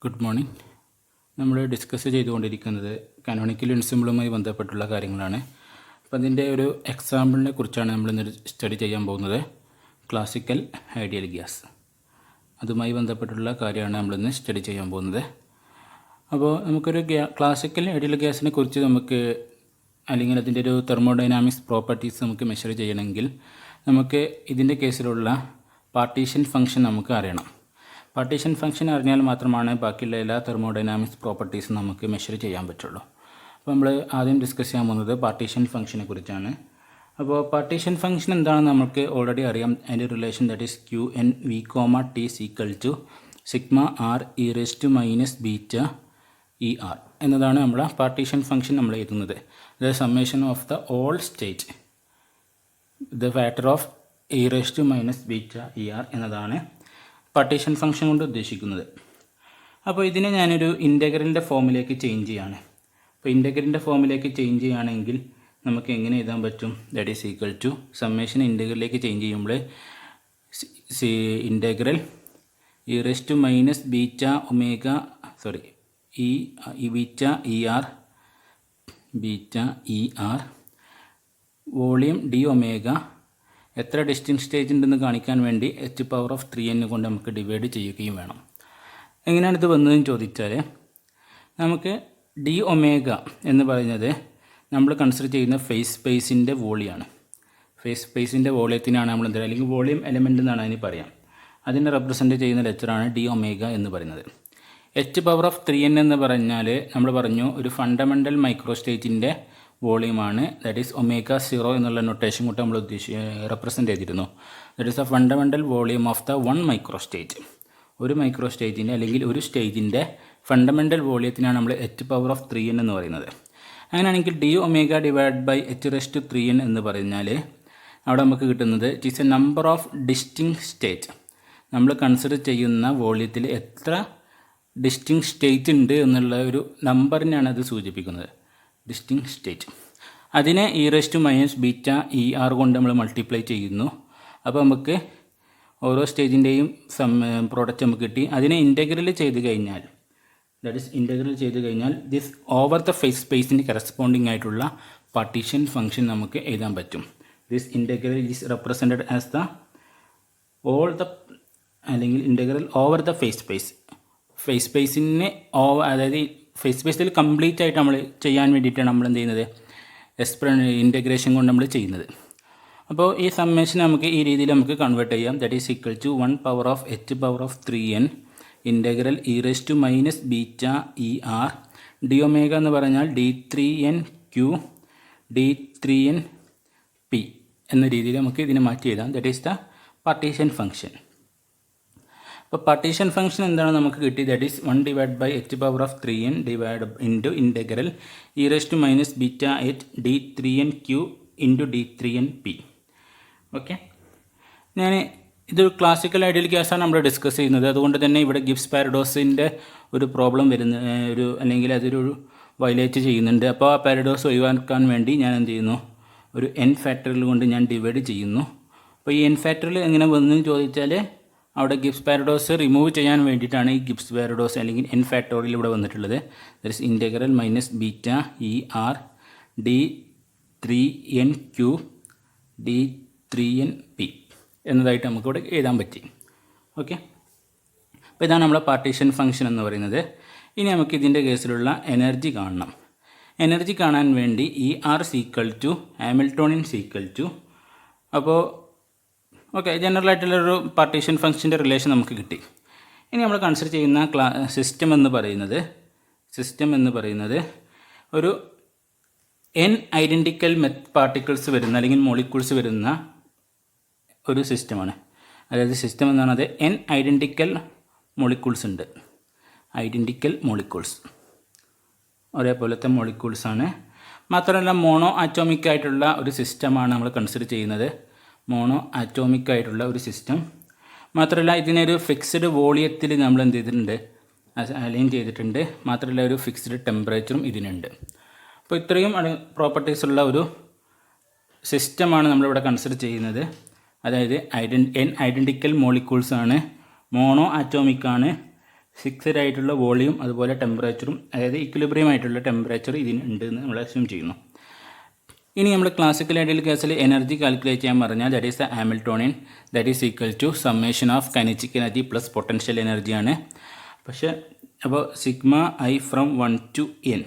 Good morning. നമ്മൾ discuss ചെയ്തുകൊണ്ടിരിക്കുന്നത് canonical എൻസിമ്പിളുമായി ബന്ധപ്പെട്ടുള്ള കാര്യങ്ങളാണ്. അപ്പോൾ അതിൻ്റെ ഒരു എക്സാമ്പിളിനെ കുറിച്ചാണ് നമ്മൾ ഇന്ന് സ്റ്റഡി ചെയ്യാൻ പോകുന്നത്. ക്ലാസിക്കൽ ഐഡിയൽ ഗ്യാസ്, അതുമായി ബന്ധപ്പെട്ടുള്ള കാര്യമാണ് നമ്മളിന്ന് സ്റ്റഡി ചെയ്യാൻ പോകുന്നത്. അപ്പോൾ നമുക്കൊരു ക്ലാസിക്കൽ ഐഡിയൽ ഗ്യാസിനെ കുറിച്ച് നമുക്ക് അല്ലെങ്കിൽ അതിൻ്റെ ഒരു തെർമോഡൈനാമിക്സ് പ്രോപ്പർട്ടീസ് നമുക്ക് മെഷർ ചെയ്യണമെങ്കിൽ നമുക്ക് ഇതിൻ്റെ കേസിലുള്ള പാർട്ടീഷൻ ഫംഗ്ഷൻ നമുക്ക് അറിയണം. പാർട്ടീഷൻ ഫംഗ്ഷൻ അറിഞ്ഞാൽ മാത്രമാണ് ബാക്കിയുള്ള എല്ലാ തെർമോഡൈനാമിക്സ് പ്രോപ്പർട്ടീസും നമുക്ക് മെഷർ ചെയ്യാൻ പറ്റുള്ളൂ. അപ്പോൾ നമ്മൾ ആദ്യം ഡിസ്കസ് ചെയ്യാൻ പോകുന്നത് പാർട്ടീഷൻ ഫംഗ്ഷനെ കുറിച്ചാണ്. അപ്പോൾ പാർട്ടീഷൻ ഫംഗ്ഷൻ എന്താണെന്ന് നമുക്ക് ഓൾറെഡി അറിയാം. അതിൻ്റെ relation that is Q N V comma T equal to sigma R E raise to minus beta E R എന്നതാണ് നമ്മളെ പാർട്ടീഷൻ ഫംഗ്ഷൻ നമ്മൾ എഴുതുന്നത്. The summation of the all state the factor of E raise to minus beta E R എന്നതാണ് partition function കൊണ്ട് ഉദ്ദേശിക്കുന്നത്. അപ്പോൾ ഇതിനെ ഞാനൊരു ഇൻ്റഗ്രലിൻ്റെ ഫോമിലേക്ക് ചേഞ്ച് ചെയ്യാണ്. അപ്പോൾ ഇൻ്റഗ്രലിൻ്റെ ഫോമിലേക്ക് ചേഞ്ച് ചെയ്യുകയാണെങ്കിൽ നമുക്ക് എങ്ങനെ എഴുതാൻ പറ്റും? That is equal to summation ഇൻ്റഗ്രലിലേക്ക് ചേഞ്ച് ചെയ്യുമ്പോൾ integral E raise to minus beta omega beta E R volume D omega എത്ര ഡിസ്റ്റിങ് സ്റ്റേജ് ഉണ്ടെന്ന് കാണിക്കാൻ വേണ്ടി h പവർ ഓഫ് 3n കൊണ്ട് നമുക്ക് ഡിവൈഡ് ചെയ്യുകയും വേണം. എങ്ങനെയാണ് ഇത് വന്നതെന്ന് ചോദിച്ചാൽ നമുക്ക് ഡി ഒമേഗ എന്ന് പറയുന്നത് നമ്മൾ കൺസിഡർ ചെയ്യുന്ന ഫേസ് സ്പേസിൻ്റെ വോളിയാണ്. ഫേസ് സ്പേസിൻ്റെ വോളിയത്തിനാണ് നമ്മൾ എന്താ അല്ലെങ്കിൽ വോളിയം എലമെൻ്റ് എന്നാണ് അതിന് പറയാം. അതിനെ റെപ്രസെൻറ്റ് ചെയ്യുന്ന ലെറ്ററാണ് ഡി ഒമേഗ എന്ന് പറയുന്നത്. h പവർ ഓഫ് 3n എന്ന് പറഞ്ഞാൽ നമ്മൾ പറഞ്ഞു ഒരു ഫണ്ടമെൻ്റൽ മൈക്രോ സ്റ്റേജിൻ്റെ വോളിയമാണ്. ദാറ്റ് ഈസ് ഒമേഗ 0 എന്നുള്ള നൊട്ടേഷൻ കൊണ്ട് നമ്മൾ റെപ്രസെൻറ്റ് ചെയ്തിരുന്നു. That is a fundamental volume of the one micro stage. ഒരു മൈക്രോ സ്റ്റേജിൻ്റെ അല്ലെങ്കിൽ ഒരു സ്റ്റേജിൻ്റെ ഫണ്ടമെൻ്റൽ വോളിയത്തിനാണ് നമ്മൾ h പവർ ഓഫ് 3n എന്ന് പറയുന്നത്. അങ്ങനെയാണെങ്കിൽ D omega divide by h raise to 3n എന്ന് പറഞ്ഞാൽ അവിടെ നമുക്ക് കിട്ടുന്നത് it is a number of distinct stage. നമ്മൾ കൺസിഡർ ചെയ്യുന്ന വോളിയത്തിൽ എത്ര ഡിസ്റ്റിങ് സ്റ്റേറ്റ് ഉണ്ട് എന്നുള്ള ഒരു നമ്പറിനാണ് അത് സൂചിപ്പിക്കുന്നത്, ഡിസ്റ്റിങ് സ്റ്റേറ്റ്. അതിനെ E raise to minus beta E R കൊണ്ട് നമ്മൾ മൾട്ടിപ്ലൈ ചെയ്യുന്നു. അപ്പോൾ നമുക്ക് ഓരോ സ്റ്റേജിൻ്റെയും പ്രോഡക്റ്റ് നമുക്ക് കിട്ടി. അതിനെ ഇൻ്റഗ്രൽ ചെയ്ത് കഴിഞ്ഞാൽ ദാറ്റ് ഈസ് ഇൻ്റഗ്രൽ ചെയ്ത് കഴിഞ്ഞാൽ ദിസ് ഓവർ ദ ഫേസ് സ്പേസിന് കറസ്പോണ്ടിങ് ആയിട്ടുള്ള പാർട്ടീഷൻ ഫംഗ്ഷൻ നമുക്ക് എഴുതാൻ പറ്റും. This integral is represented as the all the അല്ലെങ്കിൽ integral over the phase space. Phase സ്പേസിനെ അതായത് ഫേസ് സ്പേസിൽ കംപ്ലീറ്റ് ആയിട്ട് നമ്മൾ ചെയ്യാൻ വേണ്ടിയിട്ടാണ് നമ്മൾ എന്ത് ചെയ്യുന്നത്, ഇൻ്റഗ്രേഷൻ കൊണ്ട് നമ്മൾ ചെയ്യുന്നത്. അപ്പോൾ ഈ സമ്മേഷൻ നമുക്ക് ഈ രീതിയിൽ നമുക്ക് കൺവേർട്ട് ചെയ്യാം. That is equal to 1 power of h power of 3n integral E raise to minus beta E R D omega എന്ന് പറഞ്ഞാൽ d3n q d3n p എന്ന രീതിയിൽ നമുക്ക് ഇതിനെ മാറ്റി എഴുതാം. That is the partition function. അപ്പോൾ പാർട്ടീഷൻ ഫംഗ്ഷൻ എന്താണ് നമുക്ക് കിട്ടി? That is 1 divide by h power of 3n divide into integral E raise to minus beta h d3n q into d3n p. Okay, ഇതൊരു ക്ലാസിക്കൽ ഐഡിയൽ ഗ്യാസാണ് നമ്മൾ discuss ചെയ്യുന്നത്. അതുകൊണ്ട് തന്നെ ഇവിടെ ഗിബ്സ് പാരഡോസിൻ്റെ ഒരു പ്രോബ്ലം വരുന്ന അല്ലെങ്കിൽ അതൊരു വയലേറ്റ് ചെയ്യുന്നുണ്ട്. അപ്പോൾ ആ പാരഡോസ് ഒഴിവാക്കാൻ വേണ്ടി ഞാൻ എന്ത് ചെയ്യുന്നു, ഒരു n ഫാക്ടറിയൽ കൊണ്ട് ഞാൻ ഡിവൈഡ് ചെയ്യുന്നു. അപ്പോൾ ഈ n ഫാക്ടറിയൽ എങ്ങനെ വന്നു ചോദിച്ചാൽ അവിടെ ഗിബ്സ് പാരഡോസ് റിമൂവ് ചെയ്യാൻ വേണ്ടിയിട്ടാണ് ഈ ഗിബ്സ് പാരഡോസ് അല്ലെങ്കിൽ n ഫാക്ടോറിയൽ ഇവിടെ വന്നിട്ടുള്ളത്. That is integral minus beta E R d3n q d3n p എന്നതായിട്ട് നമുക്കിവിടെ എഴുതാൻ പറ്റി. ഓക്കെ, അപ്പോൾ ഇതാണ് നമ്മളെ പാർട്ടീഷൻ ഫംഗ്ഷൻ എന്ന് പറയുന്നത്. ഇനി നമുക്ക് ഇതിൻ്റെ കേസിലുള്ള എനർജി കാണണം. എനർജി കാണാൻ വേണ്ടി E R is equal to Hamiltonian is equal to അപ്പോൾ ഓക്കെ ജനറലായിട്ടുള്ളൊരു പാർട്ടീഷൻ ഫംഗ്ഷൻ്റെ റിലേഷൻ നമുക്ക് കിട്ടി. ഇനി നമ്മൾ കൺസിഡർ ചെയ്യുന്ന സിസ്റ്റം എന്ന് പറയുന്നത് ഒരു n ഐഡൻറ്റിക്കൽ പാർട്ടിക്കിൾസ് വരുന്ന അല്ലെങ്കിൽ മോളിക്യൂൾസ് വരുന്ന ഒരു സിസ്റ്റമാണ്. അതായത് സിസ്റ്റം എന്നാണ് അത് n ഐഡൻറ്റിക്കൽ മോളിക്യൂൾസ് ഉണ്ട്. ഐഡൻറ്റിക്കൽ മോളിക്യൂൾസ് ഒരേപോലത്തെ മോളിക്യൂൾസാണ്. മാത്രമല്ല മോണോ ആറ്റോമിക് ആയിട്ടുള്ള ഒരു സിസ്റ്റമാണ് നമ്മൾ കൺസിഡർ ചെയ്യുന്നത്. മോണോ ആറ്റോമിക് ആയിട്ടുള്ള ഒരു സിസ്റ്റം. മാത്രമല്ല ഇതിനൊരു ഫിക്സ്ഡ് വോളിയത്തിൽ നമ്മൾ എന്ത് ചെയ്തിട്ടുണ്ട്, അലൈൻ ചെയ്തിട്ടുണ്ട്. മാത്രമല്ല ഒരു ഫിക്സ്ഡ് ടെമ്പറേച്ചറും ഇതിനുണ്ട്. അപ്പോൾ ഇത്രയും പ്രോപ്പർട്ടീസ് ഉള്ള ഒരു സിസ്റ്റമാണ് നമ്മളിവിടെ കൺസിഡർ ചെയ്യുന്നത്. അതായത് n ഐഡൻറ്റിക്കൽ മോളിക്യൂൾസാണ്, മോണോ ആറ്റോമിക് ആണ്, ഫിക്സഡ് ആയിട്ടുള്ള വോളിയം അതുപോലെ ടെമ്പറേച്ചറും, അതായത് ഇക്വിലിബ്രിയം ആയിട്ടുള്ള ടെമ്പറേച്ചർ ഇതിന് ഉണ്ട് എന്ന് നമ്മൾ അസ്യൂം ചെയ്യുന്നു. ഇനി നമ്മൾ ക്ലാസിക്കൽ ഐഡിയൽ കേസിൽ എനർജി കാൽക്കുലേറ്റ് ചെയ്യാൻ പറഞ്ഞാൽ that is the Hamiltonian, that is equal to summation of kinetic energy plus potential എനർജിയാണ്. പക്ഷേ അപ്പോൾ sigma I from 1 to n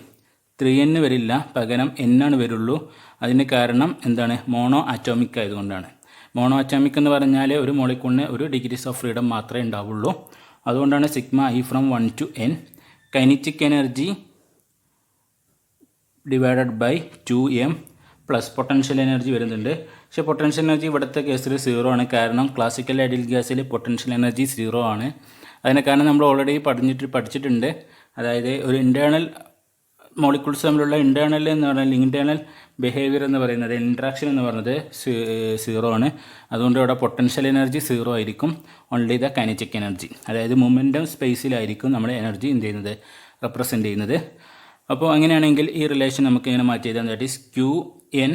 3n വരില്ല, പകരം n ആണ് വരുള്ളൂ. അതിന് കാരണം എന്താണ്? മോണോ ആറ്റോമിക് ആയതുകൊണ്ടാണ്. മോണോ ആറ്റോമിക് എന്ന് പറഞ്ഞാൽ ഒരു മോളിക്യൂളിന് ഒരു ഡിഗ്രീസ് ഓഫ് ഫ്രീഡം മാത്രമേ ഉണ്ടാവുള്ളൂ. അതുകൊണ്ടാണ് sigma I from 1 to n. Kinetic energy divided by 2m plus potential energy വരുന്നുണ്ട്. പക്ഷേ പൊട്ടൻഷ്യൽ എനർജി ഇവിടുത്തെ കേസിൽ 0 ആണ്. കാരണം ക്ലാസിക്കൽ ഐഡിയൽ ഗ്യാസിൽ പൊട്ടൻഷ്യൽ എനർജി 0 ആണ്. അതിന് കാരണം നമ്മൾ ഓൾറെഡി പഠിച്ചിട്ടുണ്ട്. അതായത് ഒരു ഇൻറ്റേർണൽ മോളിക്യൂൾസ് തമ്മിലുള്ള ഇൻറ്റേർണൽ എന്ന് പറഞ്ഞാൽ ഇൻറ്റേർണൽ ബിഹേവിയർ എന്ന് പറയുന്നത്, ഇൻട്രാക്ഷൻ എന്ന് പറയുന്നത് 0 ആണ്. അതുകൊണ്ട് ഇവിടെ പൊട്ടൻഷ്യൽ എനർജി 0 ആയിരിക്കും. ഓൺലി ദ കൈനറ്റിക് എനർജി, അതായത് മൊമെൻറ്റം സ്പേസിലായിരിക്കും നമ്മൾ എനർജി എന്ത് ചെയ്യുന്നത്, റെപ്രസെൻ്റ് ചെയ്യുന്നത്. അപ്പോൾ അങ്ങനെയാണെങ്കിൽ ഈ റിലേഷൻ നമുക്ക് ഇങ്ങനെ മാറ്റി എഴുതാം. That is Qn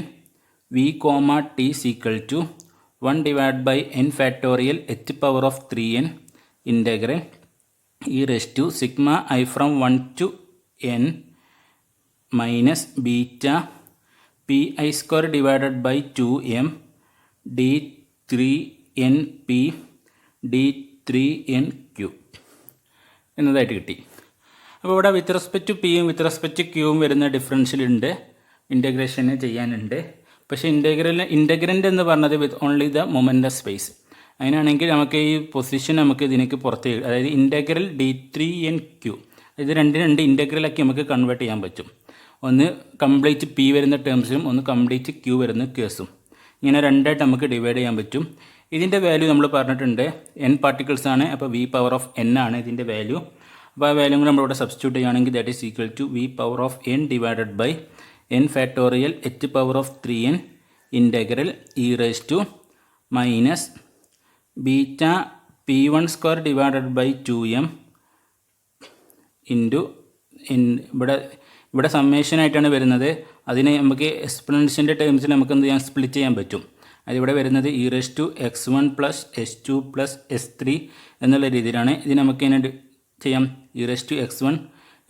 V, T equal to 1 divide by n factorial h power of 3n integral E raise to sigma I from 1 to n minus beta P I square divided by 2m d3np d3nq എന്നതായിട്ട് കിട്ടി. അപ്പോൾ ഇവിടെ with respect to പിയും with respect to ക്യൂവും വരുന്ന ഡിഫറൻഷ്യലുണ്ട്, ഇൻ്റഗ്രേഷന് ചെയ്യാനുണ്ട്. പക്ഷേ integrand എന്ന് പറഞ്ഞത് with only the momentum space. അതിനാണെങ്കിൽ നമുക്ക് ഈ പൊസിഷൻ നമുക്ക് ഇതിനേക്ക് പുറത്ത്, അതായത് ഇൻ്റഗ്രൽ d3nq, ഇത് രണ്ട് ഇൻ്റഗ്രലാക്കി നമുക്ക് കൺവേർട്ട് ചെയ്യാൻ പറ്റും. ഒന്ന് കംപ്ലീറ്റ് പി വരുന്ന ടേംസും ഒന്ന് കംപ്ലീറ്റ് ക്യൂ വരുന്ന കേസും. ഇങ്ങനെ രണ്ടായിട്ട് നമുക്ക് ഡിവൈഡ് ചെയ്യാൻ പറ്റും. ഇതിൻ്റെ വാല്യൂ നമ്മൾ പറഞ്ഞിട്ടുണ്ട് n പാർട്ടിക്കിൾസ് ആണ്. അപ്പോൾ v പവർ ഓഫ് n ആണ് ഇതിൻ്റെ വാല്യൂ. അപ്പോൾ ആ വാല്യൂ കൂടെ നമ്മളിവിടെ സബ്സ്റ്റിറ്റ്യൂട്ട് ചെയ്യുകയാണെങ്കിൽ that is equal to v power of n divided by n factorial h power of 3n integral E raise to minus beta p1 square divided by 2m into ഇവിടെ സമ്മേഷനായിട്ടാണ് വരുന്നത്. അതിന് നമുക്ക് എക്സ്പൊണൻഷ്യൻ്റെ ടേംസിൽ നമുക്ക് എന്ത് ചെയ്യാൻ, സ്പ്ലിറ്റ് ചെയ്യാൻ പറ്റും. അതിവിടെ വരുന്നത് E raise to x1 plus h2 plus s3 എന്നുള്ള രീതിയിലാണ്. ഇത് നമുക്ക് ഇങ്ങനെ ചെയ്യാം, E raise to x1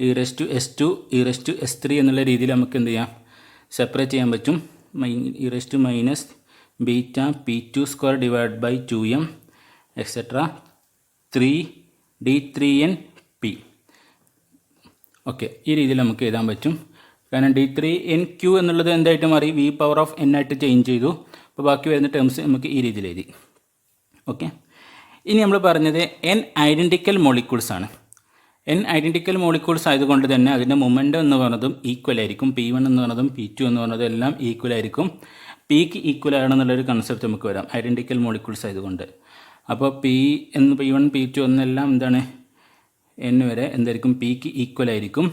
E raise to s2 E raise to s3 എന്നുള്ള രീതിയിൽ നമുക്ക് എന്ത് ചെയ്യാം, സെപ്പറേറ്റ് ചെയ്യാൻ പറ്റും. E raise to minus beta p2 square divide by 2m etcetera 3 d3np. Okay, ഈ രീതിയിൽ നമുക്ക് എഴുതാൻ പറ്റും. കാരണം d3nq എന്നുള്ളത് എന്തായിട്ട് മാറി, v പവർ ഓഫ് n ആയിട്ട് ചേഞ്ച് ചെയ്തു. അപ്പോൾ ബാക്കി വരുന്ന ടേംസ് നമുക്ക് ഈ രീതിയിൽ എഴുതി. ഓക്കെ, ഇനി നമ്മൾ പറഞ്ഞത് n ഐഡൻറ്റിക്കൽ മോളിക്യൂൾസ് ആണ്. n ഐഡൻറ്റിക്കൽ മോളിക്യൂൾസ് ആയതുകൊണ്ട് തന്നെ അതിൻ്റെ മൊമെൻറ്റം എന്ന് പറയുന്നതും ഈക്വൽ ആയിരിക്കും. p1 എന്ന് പറയുന്നതും p2 എന്ന് പറയുന്നതും എല്ലാം ഈക്വൽ ആയിരിക്കും. പിക്ക് ഈക്വൽ ആണെന്നുള്ളൊരു കൺസെപ്റ്റ് നമുക്ക് വരാം ഐഡൻറ്റിക്കൽ മോളിക്യൂൾസ് ആയതുകൊണ്ട്. അപ്പോൾ p1 p2 എന്നെല്ലാം എന്താണ്, n വരെ എന്തായിരിക്കും, പിക്ക് ഈക്വൽ ആയിരിക്കും.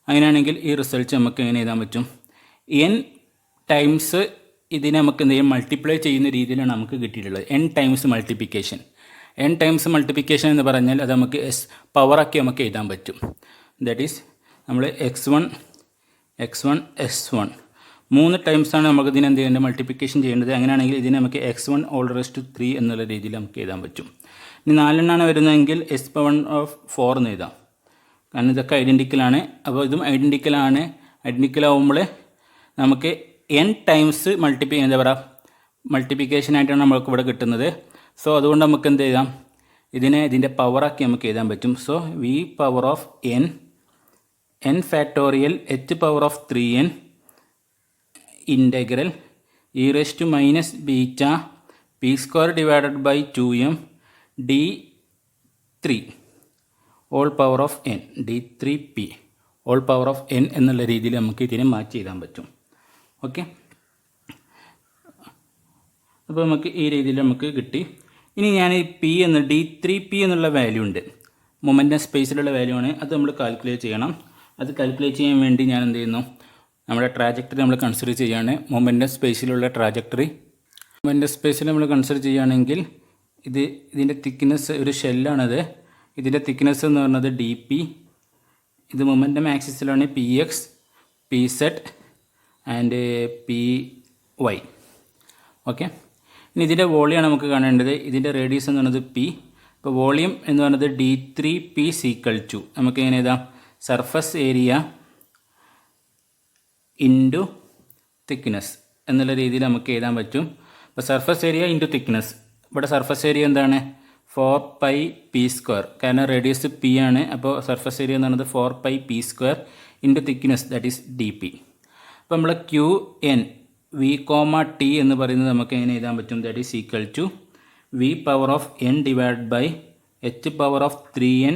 അങ്ങനെയാണെങ്കിൽ ഈ റിസൾട്ട് നമുക്ക് എങ്ങനെ എഴുതാൻ പറ്റും, n ടൈംസ് ഇതിനെ നമുക്ക് എന്ത് ചെയ്യും, മൾട്ടിപ്ലൈ ചെയ്യുന്ന രീതിയിലാണ് നമുക്ക് കിട്ടിയിട്ടുള്ളത്. n times multiplication. n times multiplication എന്ന് പറഞ്ഞാൽ അത് നമുക്ക് പവറാക്കി നമുക്ക് എഴുതാൻ പറ്റും. ദാറ്റ് ഈസ് നമ്മൾ x1 s1 3 ടൈംസാണ് നമുക്ക് ഇതിനെ എന്ത് ചെയ്യേണ്ടത്, മൾട്ടിപ്ലിക്കേഷൻ ചെയ്യേണ്ടത്. അങ്ങനെയാണെങ്കിൽ ഇതിനെ നമുക്ക് x1 ഓൾ റെസ്റ്റ് ടു 3 എന്നുള്ള രീതിയിൽ നമുക്ക് എഴുതാൻ പറ്റും. ഇനി 4 വരുന്നതെങ്കിൽ s പവർ ഓഫ് 4 എന്ന് എഴുതാം. കാരണം ഇതൊക്കെ ഐഡൻറ്റിക്കലാണ്. അപ്പോൾ ഇതും ഐഡൻറ്റിക്കലാണ്. ഐഡൻറ്റിക്കലാവുമ്പോൾ നമുക്ക് n ടൈംസ് മൾട്ടിപ്ലിക്കേഷനായിട്ടാണ് നമ്മൾക്ക് ഇവിടെ കിട്ടുന്നത്. സോ അതുകൊണ്ട് നമുക്ക് എന്ത് ചെയ്യാം, ഇതിൻ്റെ പവറാക്കി നമുക്ക് എഴുതാൻ പറ്റും. So v power of n factorial h power of 3n integral E raise to minus beta P square divided by 2m d3 all power of n d3p all power of n എന്നുള്ള രീതിയിൽ നമുക്ക് ഇതിനെ മാറ്റി എഴുതാൻ പറ്റും. Okay, അപ്പോൾ നമുക്ക് ഈ രീതിയിൽ നമുക്ക് കിട്ടി. ഇനി ഞാൻ ഈ പി d3p എന്നുള്ള വാല്യൂ ഉണ്ട്, മൊമെൻറ്റം സ്പേസിലുള്ള വാല്യൂ ആണ്. അത് നമ്മൾ കാൽക്കുലേറ്റ് ചെയ്യണം. അത് കാൽക്കുലേറ്റ് ചെയ്യാൻ വേണ്ടി ഞാൻ എന്ത് ചെയ്യുന്നു, നമ്മുടെ ട്രാജക്ടറി നമ്മൾ കൺസിഡർ ചെയ്യുകയാണ്. മൊമെൻറ്റം സ്പേസിലുള്ള ട്രാജക്ടറി മൊമെൻറ്റം സ്പേസിൽ നമ്മൾ കൺസിഡർ ചെയ്യുകയാണെങ്കിൽ ഇതിൻ്റെ തിക്നെസ് ഒരു ഷെല്ലാണത്. ഇതിൻ്റെ തിക്നെസ് എന്ന് പറയുന്നത് dp. ഇത് മൊമെൻറ്റം ആക്സിസിലാണ് px pz and py. Okay, ഇനി ഇതിൻ്റെ വോളിയാണ് നമുക്ക് കാണേണ്ടത്. ഇതിൻ്റെ റേഡിയസ് എന്ന് പറയുന്നത് p, ഇപ്പോൾ വോളിയം എന്ന് പറയുന്നത് D3P = നമുക്ക് എങ്ങനെ എഴുതാം? സർഫസ് ഏരിയ ഇൻറ്റു തിക്നെസ് എന്നുള്ള രീതിയിൽ നമുക്ക് എഴുതാൻ പറ്റും. അപ്പോൾ സർഫസ് ഏരിയ ഇൻറ്റു തിക്നെസ്, ഇവിടെ സർഫസ് ഏരിയ എന്താണ്? 4πp², കാരണം റേഡിയസ് പി ആണ്. അപ്പോൾ സർഫസ് ഏരിയ എന്ന് പറയുന്നത് 4πp² into thickness, that is DP. അപ്പോൾ നമ്മൾ QN V, T എന്ന് പറയുന്നത് നമുക്ക് എങ്ങനെ എഴുതാൻ പറ്റും? That is equal to V⁴n divide by H⁴3n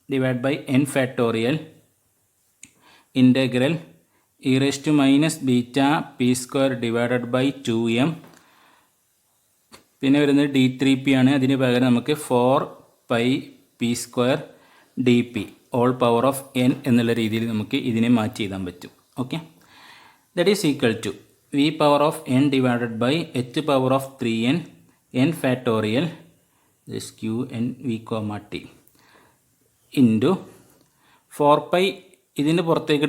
divide by n factorial integral e⁻βp² divided by 2m. പിന്നെ വരുന്നത് D3P ആണ്. അതിന് പകരം നമുക്ക് 4πp² DP (n) എന്നുള്ള രീതിയിൽ നമുക്ക് ഇതിനെ മാറ്റി എഴുതാൻ പറ്റും. Okay, that is equal to V⁴n divided by H⁴3n n factorial QN V, T into 4π. ഇതിൻ്റെ പുറത്തേക്ക്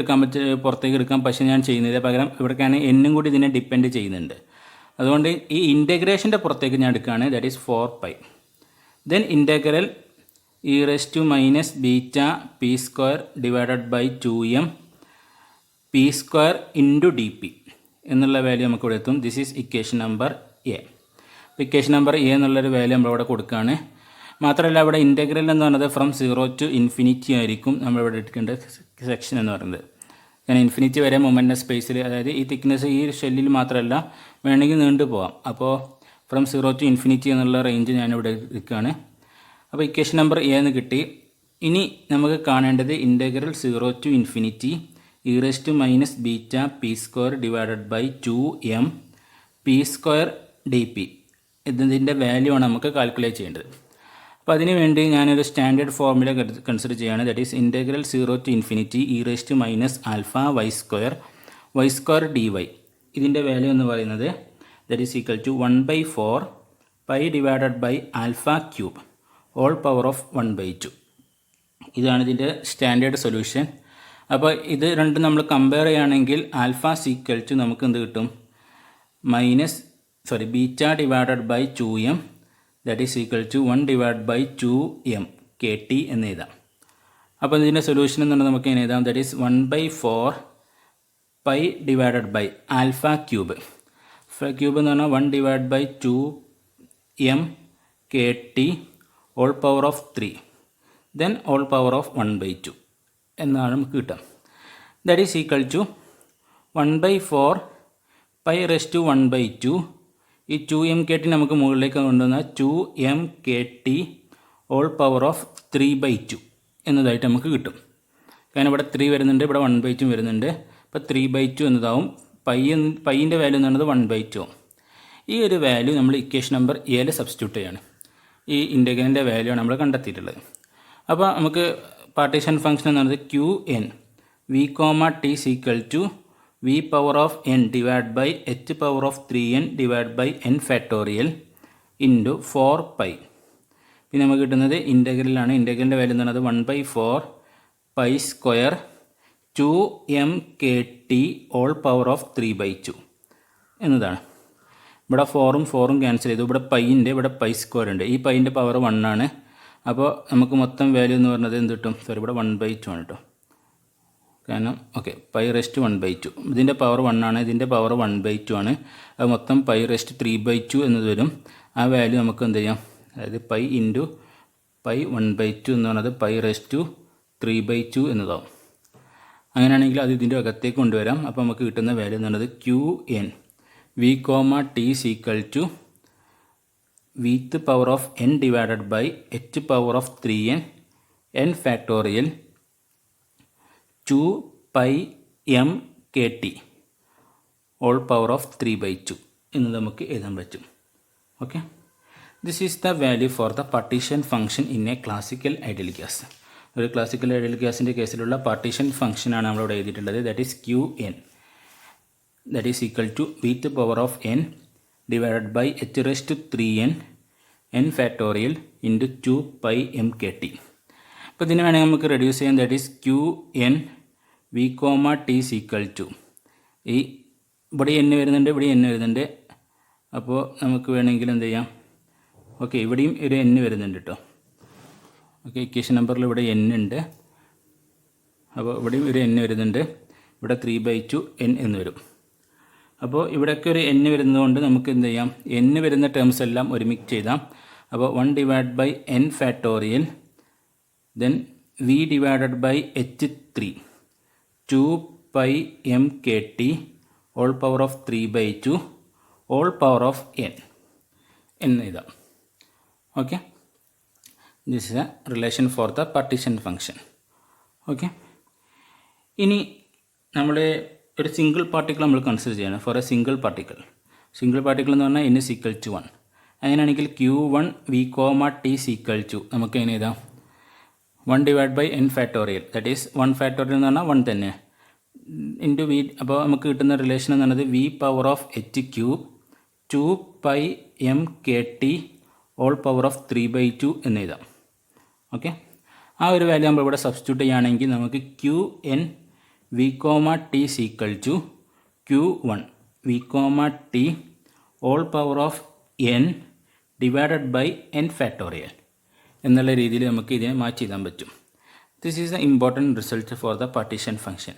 എടുക്കാം, പക്ഷേ ഞാൻ ചെയ്യുന്നില്ല. പകരം ഇവിടേക്കാണ് എന്നും കൂടി ഇതിനെ ഡിപ്പെൻഡ് ചെയ്യുന്നുണ്ട്. അതുകൊണ്ട് ഈ ഇൻ്റഗ്രേഷൻ്റെ പുറത്തേക്ക് ഞാൻ എടുക്കുകയാണ്, that is 4π. Then integral e⁻βp² divided by 2m p² into DP എന്നുള്ള വാല്യൂ നമുക്ക് ഇവിടെ എത്തും. This is equation number A. Equation number A എന്നുള്ളൊരു വാല്യൂ നമ്മളിവിടെ കൊടുക്കുകയാണ്. മാത്രമല്ല ഇവിടെ ഇൻ്റഗ്രൽ എന്ന് പറയുന്നത് ഫ്രം 0 to ഇൻഫിനിറ്റി ആയിരിക്കും നമ്മളിവിടെ എടുക്കേണ്ട സെക്ഷൻ എന്ന് പറയുന്നത്. കാരണം ഇൻഫിനിറ്റി വരെ മൊമെൻ്റം സ്പേസിൽ, അതായത് ഈ തിക്നെസ് ഈ ഷെല്ലിൽ മാത്രമല്ല, വേണമെങ്കിൽ നീണ്ടു പോകാം. അപ്പോൾ ഫ്രം 0 to ഇൻഫിനിറ്റി എന്നുള്ള റേഞ്ച് ഞാനിവിടെ എടുക്കുകയാണ്. അപ്പോൾ ഇക്വേഷൻ നമ്പർ എ എന്ന് കിട്ടി. ഇനി നമുക്ക് കാണേണ്ടത് integral 0 to infinity e⁻βp² divided by 2m p² DP ഇതിൻ്റെ വാല്യൂ ആണ് നമുക്ക് കാൽക്കുലേറ്റ് ചെയ്യേണ്ടത്. അപ്പോൾ അതിന് വേണ്ടി ഞാനൊരു സ്റ്റാൻഡേർഡ് ഫോർമുല കൺസിഡർ ചെയ്യുകയാണ്. That is integral 0 to infinity e⁻α y² dy. ഇതിൻ്റെ വാല്യൂ എന്ന് പറയുന്നത് that is equal to 1/4 π divided by α³ (1/2). ഇതാണ് ഇതിൻ്റെ സ്റ്റാൻഡേർഡ് സൊല്യൂഷൻ. അപ്പോൾ ഇത് രണ്ടും നമ്മൾ കമ്പയർ ചെയ്യുകയാണെങ്കിൽ α നമുക്ക് എന്ത് കിട്ടും? β divided by 2m that is equal to 1/2m kT എന്ന് എഴുതാം. അപ്പോൾ ഇതിൻ്റെ സൊല്യൂഷൻ എന്ന് പറഞ്ഞാൽ നമുക്ക് എങ്ങനെ എഴുതാം? ദാറ്റ് ഈസ് 1/4 π ഡിവൈഡഡ് ബൈ α³ എന്ന് പറഞ്ഞാൽ 1/2m kT (3) ദെൻ (1/2) എന്നാണ് നമുക്ക് കിട്ടുക. That is equal to 1/4 π⁻1/2. ഈ 2m kT നമുക്ക് മുകളിലേക്ക് കൊണ്ടുവന്നാൽ 2m kT (3/2) എന്നതായിട്ട് നമുക്ക് കിട്ടും. കാരണം ഇവിടെ 3 വരുന്നുണ്ട്, ഇവിടെ 1/2 വരുന്നുണ്ട്. അപ്പോൾ 3/2 എന്നതാവും. പൈൻ്റെ വാല്യൂ എന്ന് പറയുന്നത് 1/2 ആവും. ഈ ഒരു വാല്യൂ നമ്മൾ ഇക്വേഷൻ നമ്പർ എയിൽ സബ്സ്റ്റിറ്റ്യൂട്ട് ചെയ്യാണ്. ഈ ഇൻ്റഗ്രലിൻ്റെ വാല്യൂ ആണ് നമ്മൾ കണ്ടെത്തിയിട്ടുള്ളത്. അപ്പോൾ നമുക്ക് പാർട്ടീഷൻ ഫംഗ്ഷൻ എന്ന് പറയുന്നത് QN V, T = V⁴n divide by H⁴3n divide by n factorial into 4π. പിന്നെ നമുക്ക് കിട്ടുന്നത് ഇൻ്റഗ്രലാണ്. ഇൻ്റഗ്രലിൻ്റെ വാല്യൂ എന്ന് പറയുന്നത് 1/4 π² 2m kT (3/2) എന്നതാണ്. ഇവിടെ 4ഉം ക്യാൻസൽ ചെയ്തു. ഇവിടെ പൈൻ്റെ ഇവിടെ π² ഉണ്ട്. ഈ പൈൻ്റെ പവർ 1 ആണ്. അപ്പോൾ നമുക്ക് മൊത്തം വാല്യൂ എന്ന് പറയുന്നത് എന്ത് കിട്ടും? ഇവിടെ 1/2 ആണ് കേട്ടോ. കാരണം π⁻1/2 ഇതിൻ്റെ പവർ 1 ആണ്, ഇതിൻ്റെ പവർ 1/2 ആണ്. അത് മൊത്തം π⁻3/2 എന്നത് വരും. ആ വാല്യൂ നമുക്ക് എന്ത് ചെയ്യാം? അതായത് π ഇൻറ്റു π1/2 എന്ന് പറയുന്നത് π⁻3/2 എന്നതാവും. അങ്ങനെയാണെങ്കിൽ അത് ഇതിൻ്റെ അകത്തേക്ക് കൊണ്ടുവരാം. അപ്പോൾ നമുക്ക് കിട്ടുന്ന വാല്യൂ എന്ന് പറയുന്നത് QN V, T = V⁴n divided by H⁴3n n factorial 2πm kT (3/2) എന്ന് നമുക്ക് എഴുതാൻ പറ്റും. Okay, this is the value for the partition function in a classical ideal ഗ്യാസ്. ഒരു ക്ലാസിക്കൽ ഐഡിയൽ ഗ്യാസിൻ്റെ കേസിലുള്ള പാർട്ടീഷൻ ഫംഗ്ഷനാണ് നമ്മളിവിടെ എഴുതിയിട്ടുള്ളത്. That is QN that is equal to V⁴n divided by H⁻3n n factorial into 2πm kT. അപ്പോൾ ഇതിന് വേണമെങ്കിൽ നമുക്ക് റെഡ്യൂസ് ചെയ്യാൻ. That is QN V, T = ഈ ഇവിടെ n വരുന്നുണ്ട്, ഇവിടെ n വരുന്നുണ്ട്. അപ്പോൾ നമുക്ക് വേണമെങ്കിൽ എന്ത് ചെയ്യാം? ഓക്കെ, ഇവിടെയും ഒരു n വരുന്നുണ്ട് കേട്ടോ. ഓക്കെ, ഇക്വേഷൻ നമ്പറിൽ ഇവിടെ n ഉണ്ട്. അപ്പോൾ ഇവിടെയും ഒരു n വരുന്നുണ്ട്. ഇവിടെ 3/2 n എന്ന് വരും. അപ്പോൾ ഇവിടെയൊക്കെ ഒരു n വരുന്നതുകൊണ്ട് നമുക്ക് എന്ത് ചെയ്യാം, n വരുന്ന ടേംസ് എല്ലാം ഒരുമിച്ച് എഴുതാം. അപ്പോൾ 1/n factorial then v divided by h3 2πmkt all power of 3/2 all power of n എന്ന് എഴുതാം. Okay, this is a relation for the partition function. Okay, ഇനി നമ്മൾ ഒരു സിംഗിൾ പാർട്ടിക്കിൾ നമ്മൾ കൺസിഡർ ചെയ്യണം. ഫോർ എ സിംഗിൾ പാർട്ടിക്കിൾ എന്ന് പറഞ്ഞാൽ n is equal to 1. അങ്ങനെയാണെങ്കിൽ Q1 v, t is equal to നമുക്ക് എങ്ങനെ എഴുതാം, 1/n factorial, that is 1 factorial എന്ന് പറഞ്ഞാൽ 1 തന്നെ ഇൻറ്റു v. അപ്പോൾ നമുക്ക് കിട്ടുന്ന റിലേഷൻ എന്ന് പറയുന്നത് v power of h³ 2πmkt all power of 3/2 എന്ന് എഴുതാം. ഓക്കെ, ആ ഒരു വാല്യൂ നമ്മൾ ഇവിടെ സബ്സ്റ്റിറ്റ്യൂട്ട് ചെയ്യുകയാണെങ്കിൽ നമുക്ക് Qn v, t is equal to Q1 v, t all power of n divided by n factorial എന്നുള്ള രീതിയിൽ നമുക്ക് ഇതിനെ മാറ്റി എഴുതാൻ പറ്റും. This is a important result for the partition function.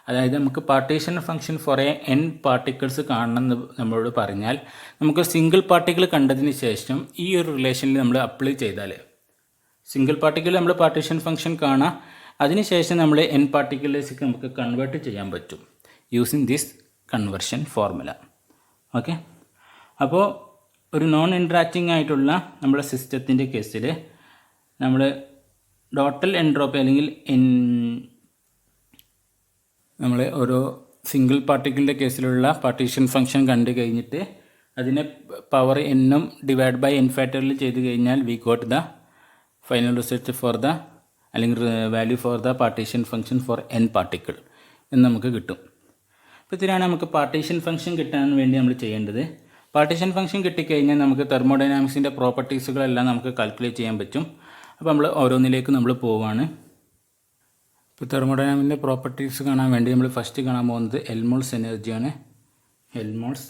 അതായത് നമുക്ക് partition function for a n particles കാണണം എന്ന് നമ്മളോട് പറഞ്ഞാൽ നമുക്ക് സിംഗിൾ പാർട്ടിക്കിൾ കണ്ടതിന് ശേഷം ഈ ഒരു റിലേഷനിൽ നമ്മൾ അപ്ലൈ ചെയ്താൽ സിംഗിൾ പാർട്ടിക്കിൾ നമ്മൾ പാർട്ടീഷൻ ഫംഗ്ഷൻ കാണാം, അതിനുശേഷം നമ്മൾ n പാർട്ടിക്കിളിലേക്ക് നമുക്ക് കൺവേർട്ട് ചെയ്യാൻ പറ്റും using this conversion formula. Okay, അപ്പോൾ ഒരു നോൺ ഇൻട്രാക്റ്റിംഗ് ആയിട്ടുള്ള നമ്മുടെ സിസ്റ്റത്തിൻ്റെ കേസിൽ നമ്മൾ ടോട്ടൽ എൻട്രോപ്പി അല്ലെങ്കിൽ നമ്മൾ ഓരോ സിംഗിൾ പാർട്ടിക്കിളിൻ്റെ കേസിലുള്ള പാർട്ടീഷൻ ഫംഗ്ഷൻ കണ്ടു കഴിഞ്ഞിട്ട് അതിനെ പവർ എന്നും ഡിവൈഡ് ബൈ n ഫാക്ടറിൽ ചെയ്ത് കഴിഞ്ഞാൽ we got the final result for the അല്ലെങ്കിൽ value for the partition function for n particle എന്ന് നമുക്ക് കിട്ടും. അപ്പോൾ ഇതിനാണ് നമുക്ക് പാർട്ടീഷൻ ഫംഗ്ഷൻ കിട്ടാൻ വേണ്ടി നമ്മൾ ചെയ്യേണ്ടത്. പാർട്ടീഷൻ ഫംഗ്ഷൻ കിട്ടിക്കഴിഞ്ഞാൽ നമുക്ക് തെർമോഡൈനാമിക്സിൻ്റെ പ്രോപ്പർട്ടീസുകളെല്ലാം നമുക്ക് കാൽക്കുലേറ്റ് ചെയ്യാൻ പറ്റും. അപ്പോൾ നമ്മൾ ഓരോന്നിലേക്ക് നമ്മൾ പോവുകയാണ്. ഇപ്പോൾ തെർമോഡൈനാമിക്സിൻ്റെ പ്രോപ്പർട്ടീസ് കാണാൻ വേണ്ടി നമ്മൾ ഫസ്റ്റ് കാണാൻ പോകുന്നത് എൽമോൾസ് എനർജിയാണ്. Helmholtz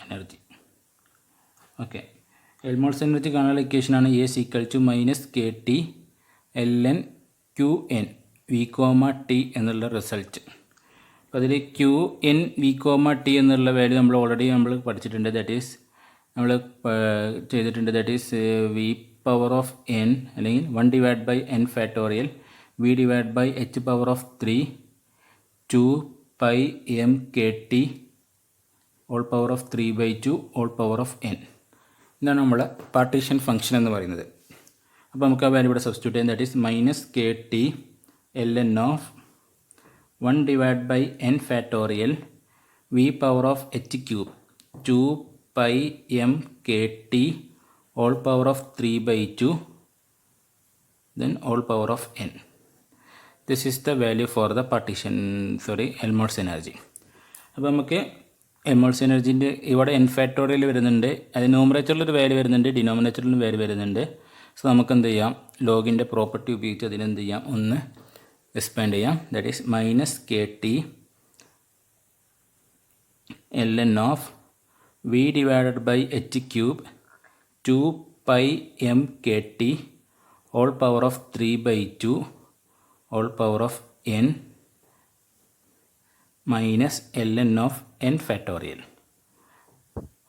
energy okay, Helmholtz energy കാണാനുള്ള ഇക്വേഷനാണ് A = -kT ln Qn v, t എന്നുള്ള റിസൾട്ട്. അപ്പോൾ അതിൽ Qn v, t എന്നുള്ള വാല്യൂ നമ്മൾ ഓൾറെഡി പഠിച്ചിട്ടുണ്ട്. ദാറ്റ് ഈസ് നമ്മൾ ചെയ്തിട്ടുണ്ട്. That is v power of n അല്ലെങ്കിൽ 1/n factorial v divide by h power of 3 2πmkt all power of 3/2 all power of n. ഇതാണ് നമ്മളെ പാർട്ടീഷൻ ഫംഗ്ഷൻ എന്ന് പറയുന്നത്. അപ്പോൾ നമുക്ക് ആ വാല്യൂ ഇവിടെ സബ്സ്റ്റിറ്റ്യൂട്ട് ചെയ്യാം. That is -kT ln of 1/n factorial v power of h³ 2πmkt all power of 3/2 then all power of n. This is the value for the Helmholtz energy. അപ്പോൾ നമുക്ക് എൽമോൾട്സ് എനർജീൻ്റെ ഇവിടെ n ഫാക്ടോറിയൽ വരുന്നുണ്ട്, അത് ന്യൂമറേറ്ററിലൊരു value വരുന്നുണ്ട്, ഡിനോമിനേറ്ററിലും value വരുന്നുണ്ട്. So നമുക്ക് എന്ത് ചെയ്യാം, ലോഗിൻ്റെ പ്രോപ്പർട്ടി ഉപയോഗിച്ച് അതിനെന്ത് ചെയ്യാം, ഒന്ന് എക്സ്പാൻഡ് ചെയ്യാം. That is -kT ln of v divided by h³ 2πmkt all power of 3/2 all power of n minus ln of n factorial.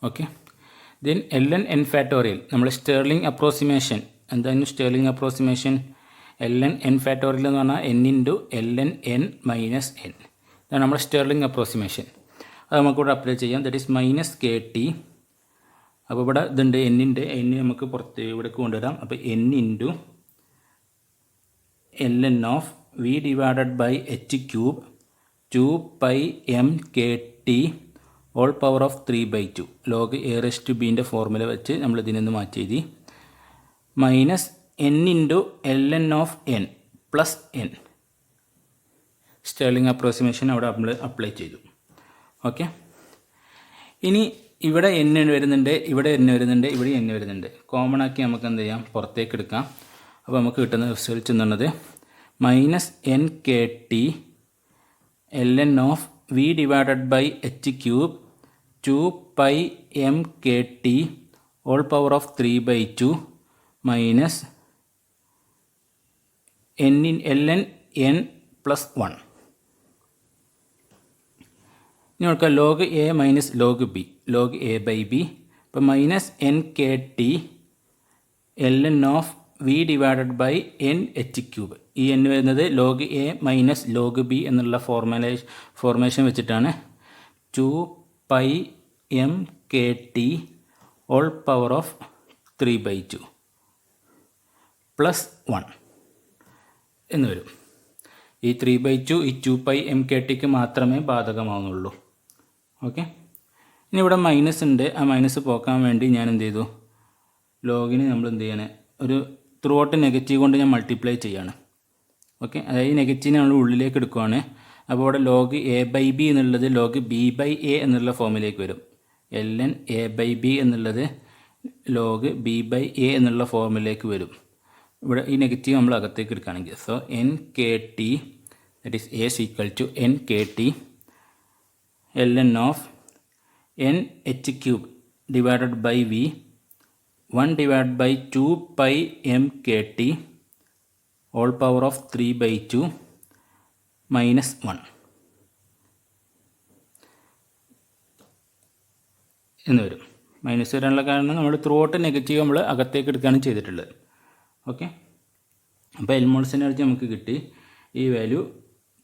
Okay, then ln n factorial നമ്മൾ സ്റ്റേർലിംഗ് അപ്രോക്സിമേഷൻ എന്താണ് sterling approximation ln n factorial എന്ന് പറഞ്ഞാൽ n into ln n minus n. ഇതാണ് നമ്മുടെ sterling approximation. അത് നമുക്കിവിടെ apply ചെയ്യാം. That is -kT. അപ്പോൾ ഇവിടെ ഇതുണ്ട് എന്നിൻ്റെ n നമുക്ക് പുറത്ത് ഇവിടേക്ക് കൊണ്ടുവരാം. അപ്പോൾ n into ln of v divided by h³ 2πmkt all power of 3/2 log a⁻b formula വെച്ച് നമ്മൾ ഇതിനൊന്ന് മാറ്റി എഴുതി. Minus n into ln of n plus n. Stirling approximation അവിടെ നമ്മൾ അപ്ലൈ ചെയ്തു. ഓക്കെ, ഇനി ഇവിടെ n വരുന്നുണ്ട്, ഇവിടെ n വരുന്നുണ്ട്, ഇവിടെ n വരുന്നുണ്ട്. കോമൺ ആക്കി നമുക്ക് എന്ത് ചെയ്യാം, പുറത്തേക്ക് എടുക്കാം. അപ്പോൾ നമുക്ക് കിട്ടുന്ന റിസൾട്ട് എന്ന് പറഞ്ഞത് -nkT ln of v divided by h³ 2πmkt all power of 3/2 minus ln n plus 1. ഇനി നോക്കാം log a minus log b, log a by b. അപ്പോൾ minus N K T ln of V divided by N H cube. ഈ n വരുന്നത് log a minus log b എന്നുള്ള formation വെച്ചിട്ടാണ് 2 m k t all power of 3/2 plus 1 എന്ന് വരും. ഈ 3/2 ഈ 2 m k tക്ക് മാത്രമേ ബാധകമാവുന്നുള്ളൂ. ഓക്കെ, ഇനി ഇവിടെ മൈനസ് ഉണ്ട്. ആ മൈനസ് പോക്കാൻ വേണ്ടി ഞാൻ എന്ത് ചെയ്തു, ലോഗിന് നമ്മൾ എന്ത് ചെയ്യണേ, ഒരു ത്രൂ ഔട്ട് നെഗറ്റീവ് കൊണ്ട് ഞാൻ മൾട്ടിപ്ലൈ ചെയ്യാണ്. ഓക്കെ, അതായത് ഈ നെഗറ്റീവിനെ നമ്മൾ ഉള്ളിലേക്ക് എടുക്കുവാണ്. അപ്പോൾ ഇവിടെ ലോഗ് എ ബൈ ബി എന്നുള്ളത് ലോഗ് ബി ബൈ എ എന്നുള്ള ഫോമിലേക്ക് വരും. ln എ ബൈ ബി എന്നുള്ളത് ലോഗ് ബി ബൈ എ എന്നുള്ള ഫോമിലേക്ക് വരും. ഇവിടെ ഈ നെഗറ്റീവ് നമ്മൾ അകത്തേക്ക് എടുക്കുകയാണെങ്കിൽ, so N K T that is A equal to N K T ln of N H cube divided by V 1 divided by 2 m k t all power of 3/2 minus 1 എന്ന് വരും. മൈനസ് വരാനുള്ള കാരണം നമ്മൾ through out negative നമ്മൾ അകത്തേക്ക് എടുക്കുകയാണ് ചെയ്തിട്ടുള്ളത്. Okay, അപ്പോൾ എൽമോൾസ് എനർജി നമുക്ക് കിട്ടി. ഈ വാല്യൂ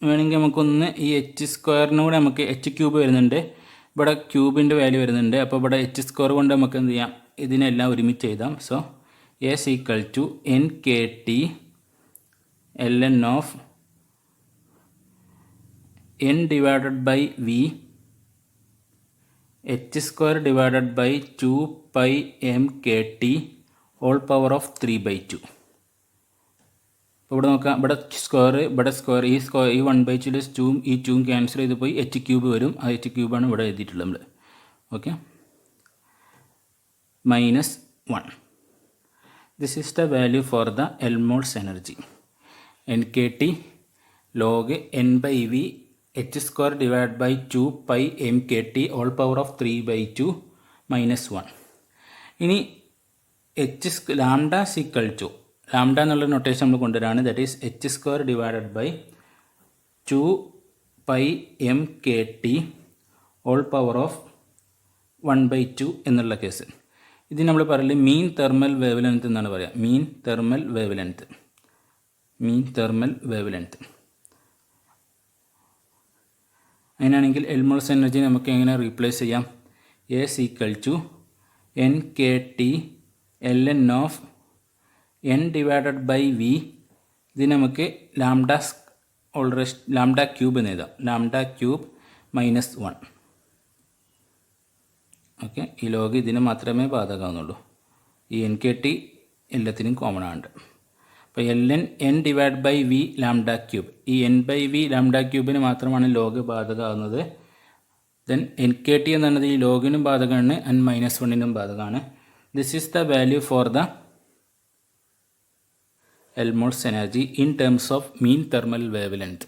വേണമെങ്കിൽ നമുക്കൊന്ന് ഈ എച്ച് സ്ക്വയറിനൂടെ നമുക്ക് എച്ച് ക്യൂബ് വരുന്നുണ്ട്, ഇവിടെ ക്യൂബിൻ്റെ വാല്യൂ വരുന്നുണ്ട്. അപ്പോൾ ഇവിടെ എച്ച് സ്ക്വയർ കൊണ്ട് നമുക്ക് എന്ത് ചെയ്യാം, ഇതിനെല്ലാം ഒരുമിച്ച് എഴുതാം. So S equal to N K T ln of N divided by V H square divided by 2 m k t all power of 3/2. അപ്പോൾ ഇവിടെ നോക്കാം, ഇവിടെ സ്ക്വയർ ഈ 1/2 2 ഈ 2 ക്യാൻസൽ ചെയ്ത് പോയി എച്ച് ക്യൂബ് വരും. ആ എച്ച് ക്യൂബാണ് ഇവിടെ എഴുതിയിട്ടുള്ളത് നമ്മൾ. Okay, minus 1. This is the value for the Helmholtz energy. nkt log n by v h square divided by 2 m kt all power of 3/2 minus 1. ഇനി ലാംഡ ഈക്വൽ ടു ലാംഡ എന്നുള്ള notation നമ്മൾ കൊണ്ടുവരാണ്. That is H square divided by 2 m kt whole power of 1/2 എന്നുള്ള case. ഇത് നമ്മൾ പറയല് മീൻ thermal wavelength എന്നാണ് പറയുക. Mean thermal wavelength. അങ്ങനെയാണെങ്കിൽ എൽമോൾസ് എനർജി നമുക്ക് എങ്ങനെ റീപ്ലേസ് ചെയ്യാം? S equal to N K T ln of N divided by V. ഇത് നമുക്ക് ലാംഡ ക്യൂബ് എന്ന് എഴുതാം. Lambda cube minus 1. ഓക്കെ, ഈ ലോഗ് ഇതിന് മാത്രമേ ബാധകമാവുന്നുള്ളൂ. ഈ എൻ കെ ടി എല്ലാത്തിനും കോമൺ ആണ്. അപ്പോൾ ln n divide by V lambda cube, ഈ n ബൈ വി ലാംഡ ക്യൂബിന് മാത്രമാണ് ലോഗ് ബാധകമാവുന്നത്. ദെൻ എൻ കെ ടി എന്നുള്ളത് ഈ ലോഗിനും ബാധകമാണ്, n-1നും ബാധകമാണ്. This is the value for the Helmholtz energy in terms of mean thermal wavelength.